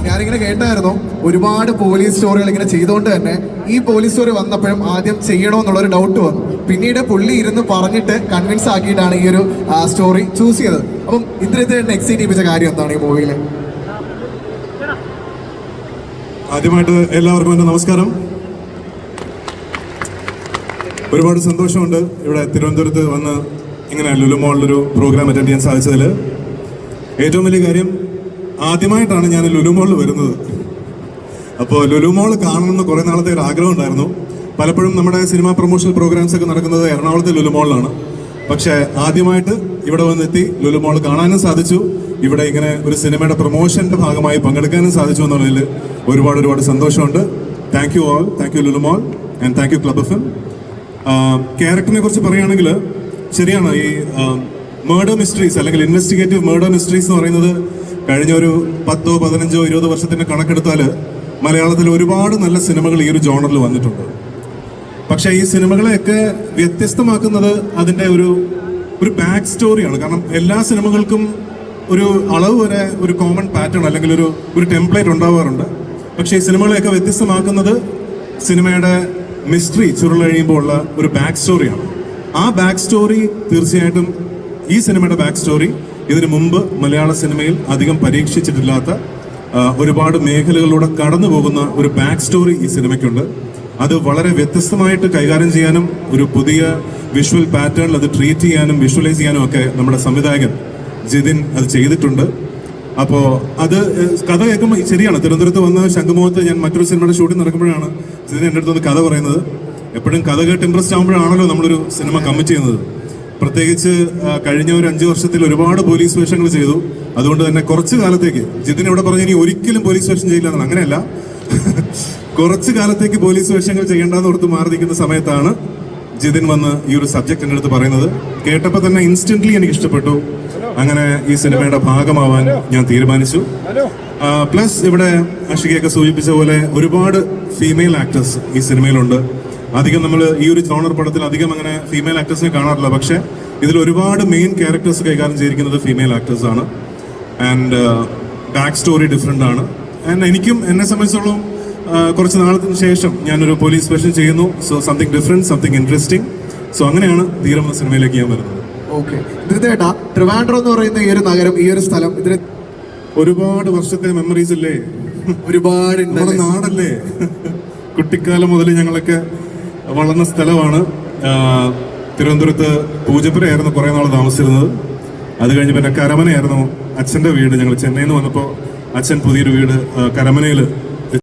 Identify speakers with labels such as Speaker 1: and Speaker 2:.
Speaker 1: ഞാനിങ്ങനെ കേട്ടായിരുന്നു ഒരുപാട് പോലീസ് സ്റ്റോറികൾ ഇങ്ങനെ ചെയ്തുകൊണ്ട് തന്നെ ഈ പോലീസ് സ്റ്റോറി വന്നപ്പോഴും ആദ്യം ചെയ്യണമെന്നുള്ളൊരു ഡൗട്ട് വന്നു. പിന്നീട് പുള്ളി ഇരുന്ന് പറഞ്ഞിട്ട് കൺവിൻസ് ആക്കിയിട്ടാണ് ഈ ഒരു സ്റ്റോറി ചൂസ് ചെയ്തത്. അപ്പം ഇത്രയും എക്സൈറ്റ് ചെയ്യിപ്പിച്ച കാര്യം എന്താണ് ഈ മൂവിയിൽ?
Speaker 2: ആദ്യമായിട്ട് എല്ലാവർക്കും എൻ്റെ നമസ്കാരം. ഒരുപാട് സന്തോഷമുണ്ട് ഇവിടെ തിരുവനന്തപുരത്ത് വന്ന് ഇങ്ങനെ ലുലു മോളിലൊരു പ്രോഗ്രാം അറ്റൻഡ് ചെയ്യാൻ സാധിച്ചതിൽ. ഏറ്റവും വലിയ കാര്യം, ആദ്യമായിട്ടാണ് ഞാൻ ലുലു മോളിൽ വരുന്നത്. അപ്പോൾ ലുലു മോൾ കാണണമെന്ന് കുറേ നാളത്തെ ഒരു ആഗ്രഹം ഉണ്ടായിരുന്നു. പലപ്പോഴും നമ്മുടെ സിനിമ പ്രൊമോഷണൽ പ്രോഗ്രാംസ് ഒക്കെ നടക്കുന്നത് എറണാകുളത്തെ ലുലു മോളിലാണ്. പക്ഷേ ആദ്യമായിട്ട് ഇവിടെ വന്നെത്തി ലുലു മോൾ കാണാനും സാധിച്ചു. ഇവിടെ ഇങ്ങനെ ഒരു സിനിമയുടെ പ്രൊമോഷന്റെ ഭാഗമായി പങ്കെടുക്കാനും സാധിച്ചു എന്നുള്ളതിൽ ഒരുപാട് സന്തോഷമുണ്ട്. Thank you all, thank you Lulu mall and thank you club F M. ക്യാരക്ടറിനെ കുറിച്ച് പറയുകയാണെങ്കിൽ ശരിയാണ്, ഈ മേർഡർ മിസ്റ്ററീസ് അല്ലെങ്കിൽ ഇൻവെസ്റ്റിഗേറ്റീവ് മേർഡർ മിസ്റ്ററീസ് എന്ന് പറയുന്നത് കഴിഞ്ഞ ഒരു 10, 15, 20 വർഷത്തിന്റെ കണക്കെടുത്താൽ മലയാളത്തിൽ ഒരുപാട് നല്ല സിനിമകൾ ഈ ഒരു ജോണറിൽ വന്നിട്ടുണ്ട്. പക്ഷേ ഈ സിനിമകളെയൊക്കെ വ്യത്യസ്തമാക്കുന്നത് അതിൻ്റെ ഒരു ബാക്ക് സ്റ്റോറിയാണ്. കാരണം എല്ലാ സിനിമകൾക്കും ഒരു അളവ് വരെ ഒരു കോമൺ പാറ്റേൺ അല്ലെങ്കിൽ ഒരു ടെംപ്ലേറ്റ് ഉണ്ടാവാറുണ്ട്. പക്ഷേ ഈ സിനിമകളെയൊക്കെ വ്യത്യസ്തമാക്കുന്നത് സിനിമയുടെ മിസ്റ്ററി ചുരുളഴിയുമ്പോൾ ഉള്ള ഒരു ബാക്ക് സ്റ്റോറിയാണ്. ആ ബാക്ക് സ്റ്റോറി തീർച്ചയായിട്ടും ഈ സിനിമയുടെ ബാക്ക് സ്റ്റോറി ഇതിനു മുമ്പ് മലയാള സിനിമയിൽ അധികം പരീക്ഷിച്ചിട്ടില്ലാത്ത ഒരുപാട് മേഖലകളിലൂടെ കടന്നു പോകുന്ന ഒരു ബാക്ക് സ്റ്റോറി ഈ സിനിമയ്ക്കുണ്ട്. അത് വളരെ വ്യത്യസ്തമായിട്ട് കൈകാര്യം ചെയ്യാനും ഒരു പുതിയ വിഷ്വൽ പാറ്റേണിൽ അത് ട്രീറ്റ് ചെയ്യാനും വിഷ്വലൈസ് ചെയ്യാനും ഒക്കെ നമ്മുടെ സംവിധായകൻ ജിതിൻ അത് ചെയ്തിട്ടുണ്ട്. അപ്പോൾ അത് കഥ കേൾക്കുമ്പോൾ ശരിയാണ്, തിരുവനന്തപുരത്ത് വന്ന ശംഖുമുഖത്ത് ഞാൻ മറ്റൊരു സിനിമയുടെ ഷൂട്ടിംഗ് നടക്കുമ്പോഴാണ് ജിതിൻ എൻ്റെ അടുത്ത് കഥ പറയുന്നത്. എപ്പോഴും കഥ കേട്ട് ഇൻട്രസ്റ്റ് ആകുമ്പോഴാണല്ലോ നമ്മളൊരു സിനിമ കമ്മിറ്റ് ചെയ്യുന്നത്. പ്രത്യേകിച്ച് കഴിഞ്ഞ ഒരു 5 വർഷത്തിൽ ഒരുപാട് പോലീസ് വേഷങ്ങൾ ചെയ്തു. അതുകൊണ്ട് തന്നെ കുറച്ച് കാലത്തേക്ക് ജിതിൻ ഇവിടെ പറഞ്ഞ ഇനി ഒരിക്കലും പോലീസ് വേഷം ചെയ്യില്ല എന്നാണ്. അങ്ങനെയല്ല, കുറച്ച് കാലത്തേക്ക് പോലീസ് വേഷങ്ങൾ ചെയ്യേണ്ടെന്ന് ഓർത്ത് മാറി നിൽക്കുന്ന സമയത്താണ് ജിതിൻ വന്ന് ഈ ഒരു സബ്ജക്ട് എൻ്റെ അടുത്ത് പറയുന്നത്. കേട്ടപ്പോൾ തന്നെ ഇൻസ്റ്റന്റ്ലി എനിക്ക് ഇഷ്ടപ്പെട്ടു. അങ്ങനെ ഈ സിനിമയുടെ ഭാഗമാവാൻ ഞാൻ തീരുമാനിച്ചു. പ്ലസ് ഇവിടെ അഷികയൊക്കെ സൂചിപ്പിച്ച പോലെ ഒരുപാട് ഫീമെയിൽ ആക്ടേഴ്സ് ഈ സിനിമയിലുണ്ട്. അധികം നമ്മൾ ഈ ഒരു ജോണർ പടത്തിൽ അധികം അങ്ങനെ ഫീമെയിൽ ആക്ടേഴ്സിനെ കാണാറില്ല. പക്ഷേ ഇതിൽ ഒരുപാട് മെയിൻ ക്യാരക്ടേഴ്സ് കൈകാര്യം ചെയ്തിരിക്കുന്നത് ഫീമെയിൽ ആക്ടേഴ്സ് ആണ്. ആൻഡ് ബാക്ക് സ്റ്റോറി ഡിഫറെൻ്റ് ആണ്. ആൻഡ് എനിക്കും എന്നെ സംബന്ധിച്ചോളം കുറച്ച് നാളത്തിന് ശേഷം ഞാനൊരു പോലീസ് വേഷം ചെയ്യുന്നു. So something different, something interesting. So അങ്ങനെയാണ് ധീരം എന്ന സിനിമയിലേക്ക് ഞാൻ വരുന്നത്.
Speaker 1: ഓക്കെ, ധൃതേട്ടാ, ട്രിവാൻഡ്രം എന്ന് പറയുന്ന ഈ ഒരു നഗരം, ഈ ഒരു സ്ഥലം, ഇതിന്
Speaker 2: ഒരുപാട് വർഷത്തെ മെമ്മറീസ് അല്ലേ,
Speaker 1: ഒരുപാട്
Speaker 2: നമ്മുടെ നാടല്ലേ. കുട്ടിക്കാലം മുതൽ ഞങ്ങളൊക്കെ വളർന്ന സ്ഥലമാണ്. തിരുവനന്തപുരത്ത് പൂജപ്പുരയായിരുന്നു കുറേ നാൾ താമസിച്ചിരുന്നത്. അത് കഴിഞ്ഞ് പിന്നെ കരമനയായിരുന്നു അച്ഛൻ്റെ വീട്. ഞങ്ങൾ ചെന്നൈയിൽ നിന്ന് വന്നപ്പോൾ അച്ഛൻ പുതിയൊരു വീട് കരമനയിൽ